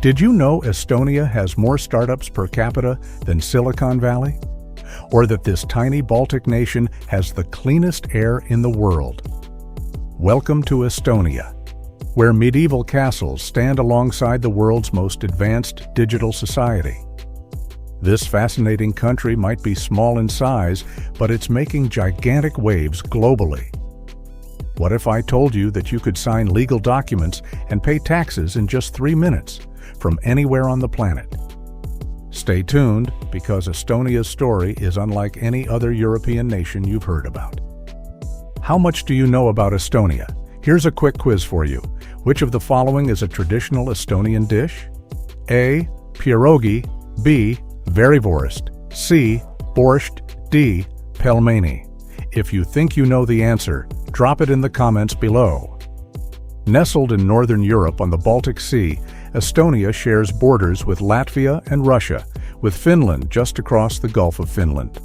Did you know Estonia has more startups per capita than Silicon Valley? Or that this tiny Baltic nation has the cleanest air in the world? Welcome to Estonia, where medieval castles stand alongside the world's most advanced digital society. This fascinating country might be small in size, but it's making gigantic waves globally. What if I told you that you could sign legal documents and pay taxes in just 3 minutes from anywhere on the planet? Stay tuned, because Estonia's story is unlike any other European nation you've heard about. How much do you know about Estonia? Here's a quick quiz for you. Which of the following is a traditional Estonian dish? A. Pierogi. B. Varivorst. C. Borscht. D. Pelmeni. If you think you know the answer, drop it in the comments below. Nestled in northern Europe on the Baltic Sea, Estonia shares borders with Latvia and Russia, with Finland just across the Gulf of Finland.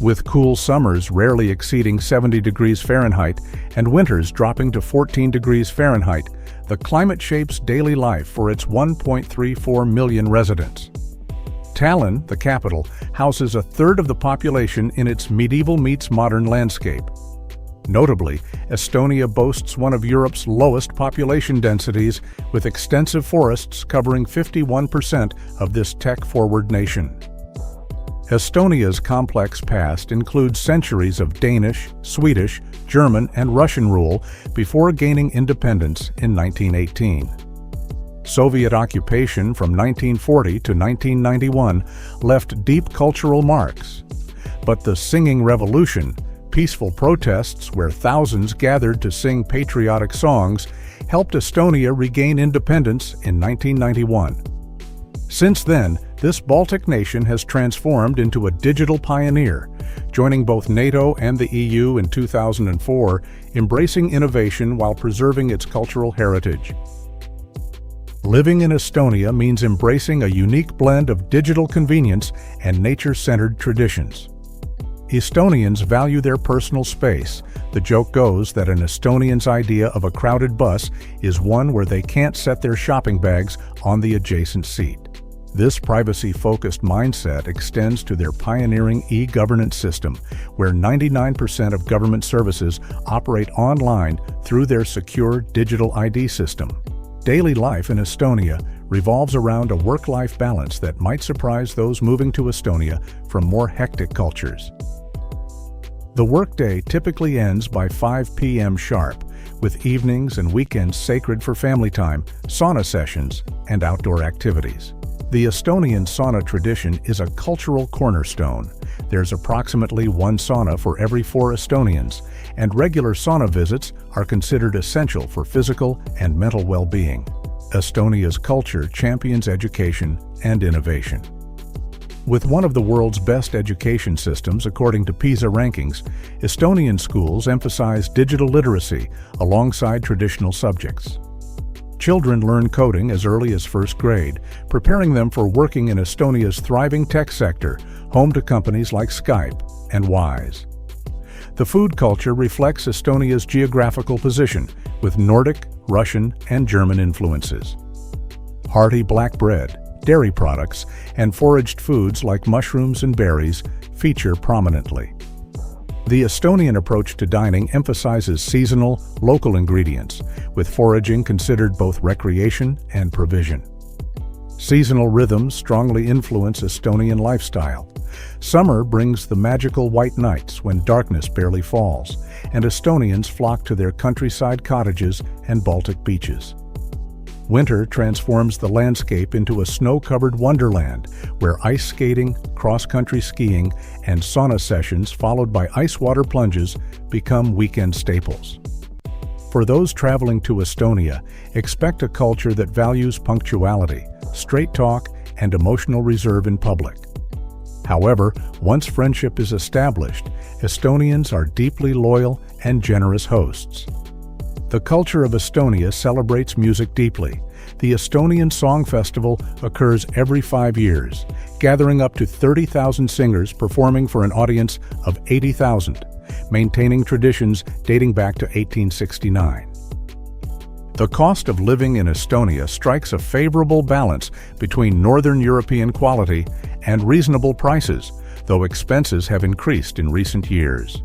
With cool summers rarely exceeding 70 degrees Fahrenheit and winters dropping to 14 degrees Fahrenheit, the climate shapes daily life for its 1.34 million residents. Tallinn, the capital, houses a third of the population in its medieval meets modern landscape. Notably, Estonia boasts one of Europe's lowest population densities, with extensive forests covering 51% of this tech-forward nation. Estonia's complex past includes centuries of Danish, Swedish, German, and Russian rule before gaining independence in 1918. Soviet occupation from 1940 to 1991 left deep cultural marks. But the Singing Revolution, peaceful protests where thousands gathered to sing patriotic songs, helped Estonia regain independence in 1991. Since then, this Baltic nation has transformed into a digital pioneer, joining both NATO and the EU in 2004, embracing innovation while preserving its cultural heritage. Living in Estonia means embracing a unique blend of digital convenience and nature-centered traditions. Estonians value their personal space. The joke goes that an Estonian's idea of a crowded bus is one where they can't set their shopping bags on the adjacent seat. This privacy-focused mindset extends to their pioneering e-governance system, where 99% of government services operate online through their secure digital ID system. Daily life in Estonia revolves around a work-life balance that might surprise those moving to Estonia from more hectic cultures. The workday typically ends by 5 p.m. sharp, with evenings and weekends sacred for family time, sauna sessions, and outdoor activities. The Estonian sauna tradition is a cultural cornerstone. There's approximately 1 sauna for every 4 Estonians, and regular sauna visits are considered essential for physical and mental well-being. Estonia's culture champions education and innovation. With one of the world's best education systems according to PISA rankings, Estonian schools emphasize digital literacy alongside traditional subjects. Children learn coding as early as first grade, preparing them for working in Estonia's thriving tech sector, home to companies like Skype and Wise. The food culture reflects Estonia's geographical position, with Nordic, Russian, and German influences. Hearty black bread, dairy products, and foraged foods like mushrooms and berries feature prominently. The Estonian approach to dining emphasizes seasonal, local ingredients, with foraging considered both recreation and provision. Seasonal rhythms strongly influence Estonian lifestyle. Summer brings the magical white nights when darkness barely falls, and Estonians flock to their countryside cottages and Baltic beaches. Winter transforms the landscape into a snow-covered wonderland, where ice skating, cross-country skiing, and sauna sessions followed by ice water plunges become weekend staples. For those traveling to Estonia, expect a culture that values punctuality, straight talk, and emotional reserve in public. However, once friendship is established, Estonians are deeply loyal and generous hosts. The culture of Estonia celebrates music deeply. The Estonian Song Festival occurs every 5 years, gathering up to 30,000 singers performing for an audience of 80,000, maintaining traditions dating back to 1869. The cost of living in Estonia strikes a favorable balance between Northern European quality and reasonable prices, though expenses have increased in recent years.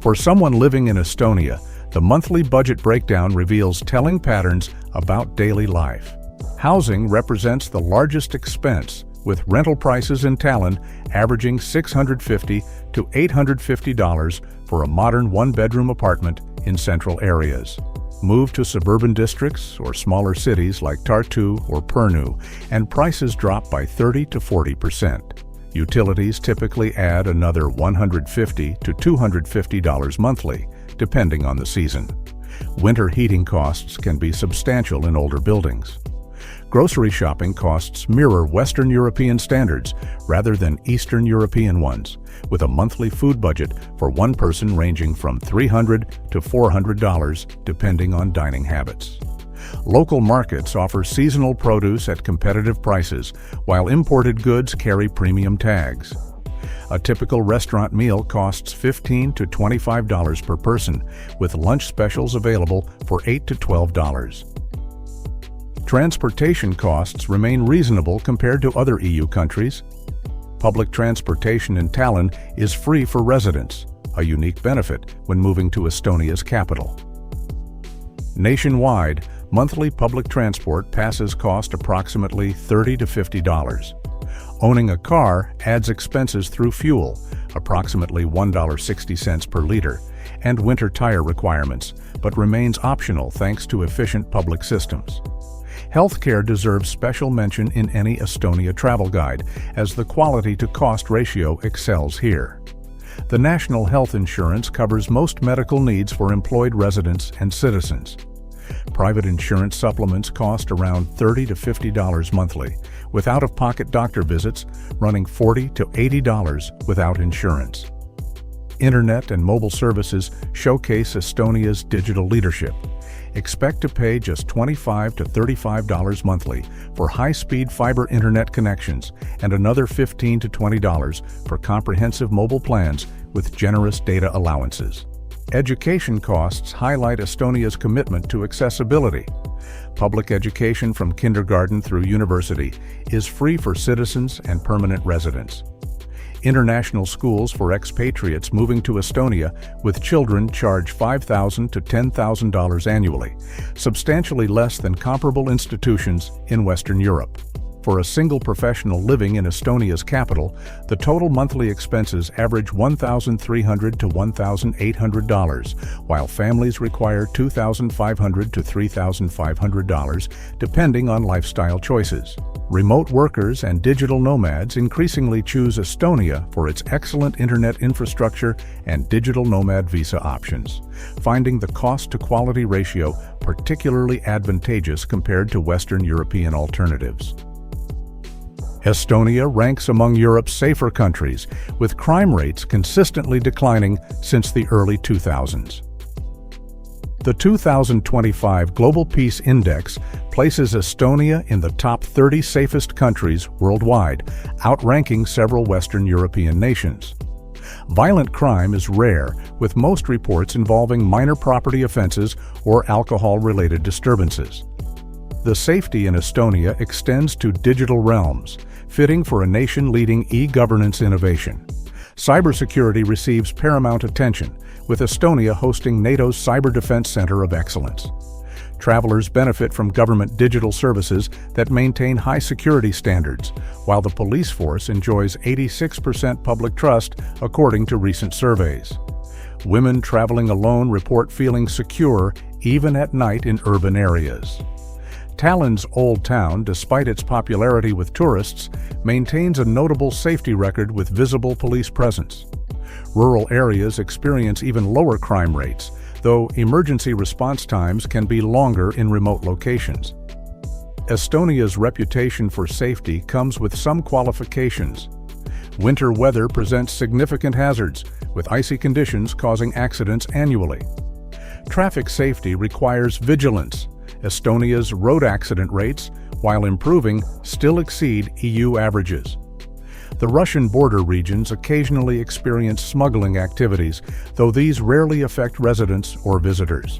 For someone living in Estonia, the monthly budget breakdown reveals telling patterns about daily life. Housing represents the largest expense, with rental prices in Tallinn averaging $650 to $850 for a modern one-bedroom apartment in central areas. Move to suburban districts or smaller cities like Tartu or Pärnu, and prices drop by 30 to 40%. Utilities typically add another $150 to $250 monthly, depending on the season. Winter heating costs can be substantial in older buildings. Grocery shopping costs mirror Western European standards rather than Eastern European ones, with a monthly food budget for one person ranging from $300 to $400 depending on dining habits. Local markets offer seasonal produce at competitive prices, while imported goods carry premium tags. A typical restaurant meal costs $15 to $25 per person, with lunch specials available for $8 to $12. Transportation costs remain reasonable compared to other EU countries. Public transportation in Tallinn is free for residents, a unique benefit when moving to Estonia's capital. Nationwide, monthly public transport passes cost approximately $30 to $50. Owning a car adds expenses through fuel, approximately $1.60 per liter, and winter tire requirements, but remains optional thanks to efficient public systems. Healthcare deserves special mention in any Estonia travel guide, as the quality-to-cost ratio excels here. The national health insurance covers most medical needs for employed residents and citizens. Private insurance supplements cost around $30 to $50 monthly, with out-of-pocket doctor visits running $40 to $80 without insurance. Internet and mobile services showcase Estonia's digital leadership. Expect to pay just $25 to $35 monthly for high-speed fiber internet connections and another $15 to $20 for comprehensive mobile plans with generous data allowances. Education costs highlight Estonia's commitment to accessibility. Public education from kindergarten through university is free for citizens and permanent residents. International schools for expatriates moving to Estonia with children charge $5,000 to $10,000 annually, substantially less than comparable institutions in Western Europe. For a single professional living in Estonia's capital, the total monthly expenses average $1,300 to $1,800, while families require $2,500 to $3,500, depending on lifestyle choices. Remote workers and digital nomads increasingly choose Estonia for its excellent internet infrastructure and digital nomad visa options, finding the cost-to-quality ratio particularly advantageous compared to Western European alternatives. Estonia ranks among Europe's safer countries, with crime rates consistently declining since the early 2000s. The 2025 Global Peace Index places Estonia in the top 30 safest countries worldwide, outranking several Western European nations. Violent crime is rare, with most reports involving minor property offenses or alcohol-related disturbances. The safety in Estonia extends to digital realms, fitting for a nation-leading e-governance innovation. Cybersecurity receives paramount attention, with Estonia hosting NATO's Cyber Defense Center of Excellence. Travelers benefit from government digital services that maintain high security standards, while the police force enjoys 86% public trust, according to recent surveys. Women traveling alone report feeling secure even at night in urban areas. Tallinn's Old Town, despite its popularity with tourists, maintains a notable safety record with visible police presence. Rural areas experience even lower crime rates, though emergency response times can be longer in remote locations. Estonia's reputation for safety comes with some qualifications. Winter weather presents significant hazards, with icy conditions causing accidents annually. Traffic safety requires vigilance. Estonia's road accident rates, while improving, still exceed EU averages. The Russian border regions occasionally experience smuggling activities, though these rarely affect residents or visitors.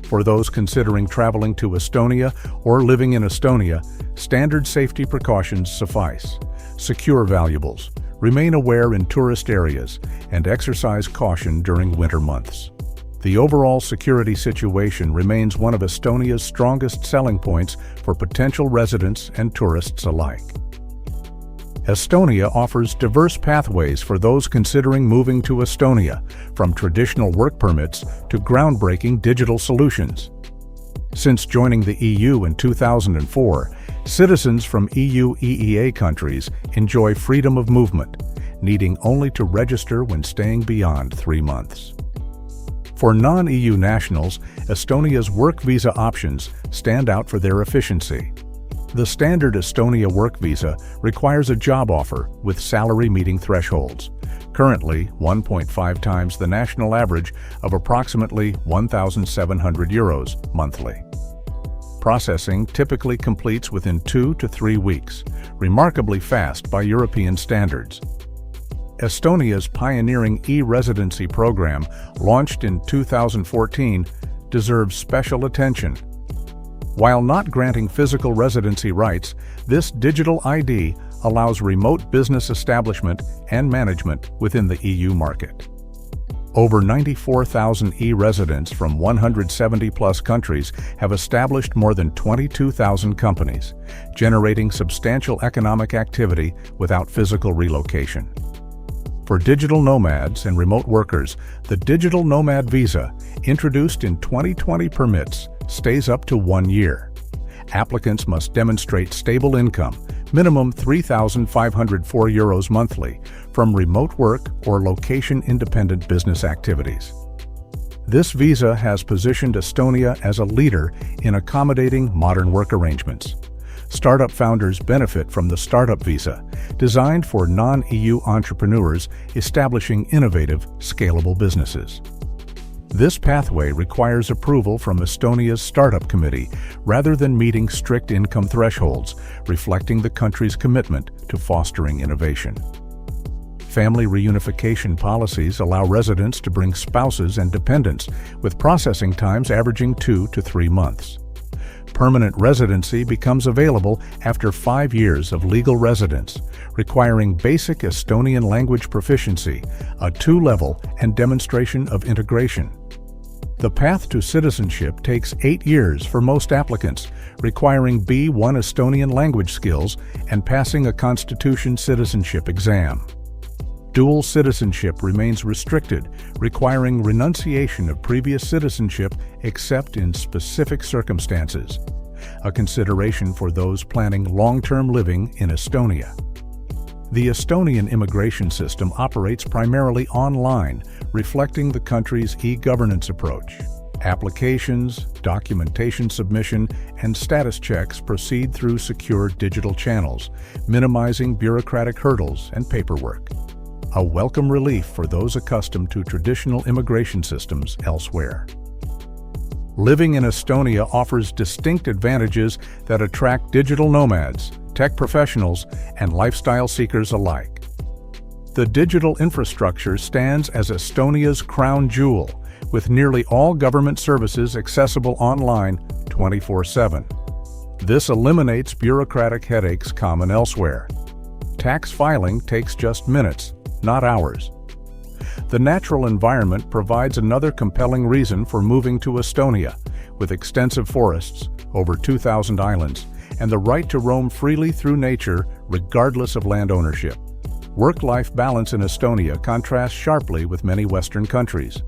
For those considering traveling to Estonia or living in Estonia, standard safety precautions suffice. Secure valuables, remain aware in tourist areas, and exercise caution during winter months. The overall security situation remains one of Estonia's strongest selling points for potential residents and tourists alike. Estonia offers diverse pathways for those considering moving to Estonia, from traditional work permits to groundbreaking digital solutions. Since joining the EU in 2004, citizens from EU EEA countries enjoy freedom of movement, needing only to register when staying beyond 3 months. For non-EU nationals, Estonia's work visa options stand out for their efficiency. The standard Estonia work visa requires a job offer with salary meeting thresholds, currently 1.5 times the national average of approximately €1,700 monthly. Processing typically completes within 2 to 3 weeks, remarkably fast by European standards. Estonia's pioneering e-Residency program, launched in 2014, deserves special attention. While not granting physical residency rights, this digital ID allows remote business establishment and management within the EU market. Over 94,000 e-residents from 170-plus countries have established more than 22,000 companies, generating substantial economic activity without physical relocation. For digital nomads and remote workers, the Digital Nomad Visa, introduced in 2020, permits stays up to 1 year. Applicants must demonstrate stable income, minimum €3,504 monthly, from remote work or location-independent business activities. This visa has positioned Estonia as a leader in accommodating modern work arrangements. Startup founders benefit from the Startup Visa, designed for non-EU entrepreneurs establishing innovative, scalable businesses. This pathway requires approval from Estonia's Startup Committee rather than meeting strict income thresholds, reflecting the country's commitment to fostering innovation. Family reunification policies allow residents to bring spouses and dependents, with processing times averaging 2 to 3 months. Permanent residency becomes available after 5 years of legal residence, requiring basic Estonian language proficiency, a 2-level, and demonstration of integration. The path to citizenship takes 8 years for most applicants, requiring B1 Estonian language skills and passing a Constitution citizenship exam. Dual citizenship remains restricted, requiring renunciation of previous citizenship except in specific circumstances, a consideration for those planning long-term living in Estonia. The Estonian immigration system operates primarily online, reflecting the country's e-governance approach. Applications, documentation submission, and status checks proceed through secure digital channels, minimizing bureaucratic hurdles and paperwork. A welcome relief for those accustomed to traditional immigration systems elsewhere. Living in Estonia offers distinct advantages that attract digital nomads, tech professionals, and lifestyle seekers alike. The digital infrastructure stands as Estonia's crown jewel, with nearly all government services accessible online 24/7. This eliminates bureaucratic headaches common elsewhere. Tax filing takes just minutes, not hours. The natural environment provides another compelling reason for moving to Estonia, with extensive forests, over 2,000 islands, and the right to roam freely through nature regardless of land ownership. Work-life balance in Estonia contrasts sharply with many Western countries.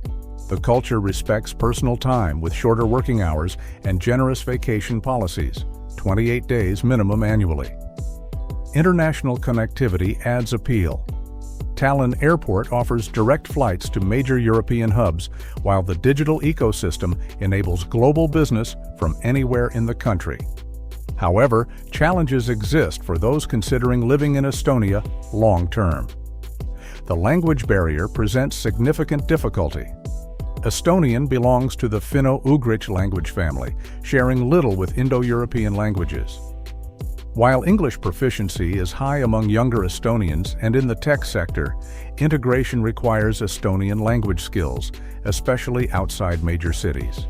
The culture respects personal time with shorter working hours and generous vacation policies, 28 days minimum annually. International connectivity adds appeal. Tallinn Airport offers direct flights to major European hubs, while the digital ecosystem enables global business from anywhere in the country. However, challenges exist for those considering living in Estonia long-term. The language barrier presents significant difficulty. Estonian belongs to the Finno-Ugric language family, sharing little with Indo-European languages. While English proficiency is high among younger Estonians and in the tech sector, integration requires Estonian language skills, especially outside major cities.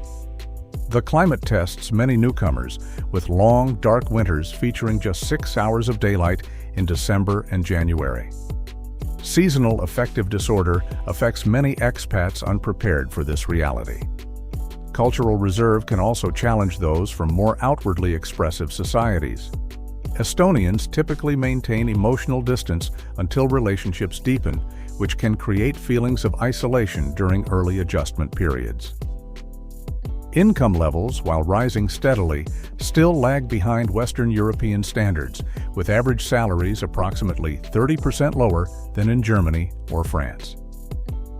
The climate tests many newcomers, with long, dark winters featuring just 6 hours of daylight in December and January. Seasonal affective disorder affects many expats unprepared for this reality. Cultural reserve can also challenge those from more outwardly expressive societies. Estonians typically maintain emotional distance until relationships deepen, which can create feelings of isolation during early adjustment periods. Income levels, while rising steadily, still lag behind Western European standards, with average salaries approximately 30% lower than in Germany or France.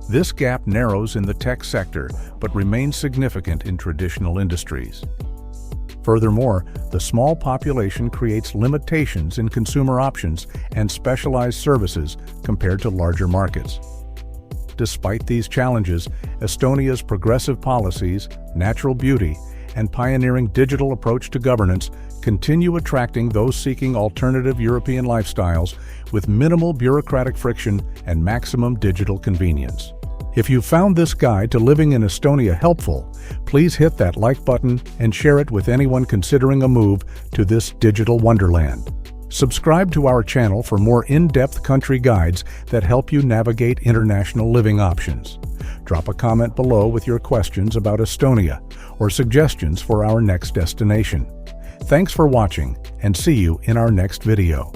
This gap narrows in the tech sector, but remains significant in traditional industries. Furthermore, the small population creates limitations in consumer options and specialized services compared to larger markets. Despite these challenges, Estonia's progressive policies, natural beauty, and pioneering digital approach to governance continue attracting those seeking alternative European lifestyles with minimal bureaucratic friction and maximum digital convenience. If you found this guide to living in Estonia helpful, please hit that like button and share it with anyone considering a move to this digital wonderland. Subscribe to our channel for more in-depth country guides that help you navigate international living options. Drop a comment below with your questions about Estonia or suggestions for our next destination. Thanks for watching, and see you in our next video.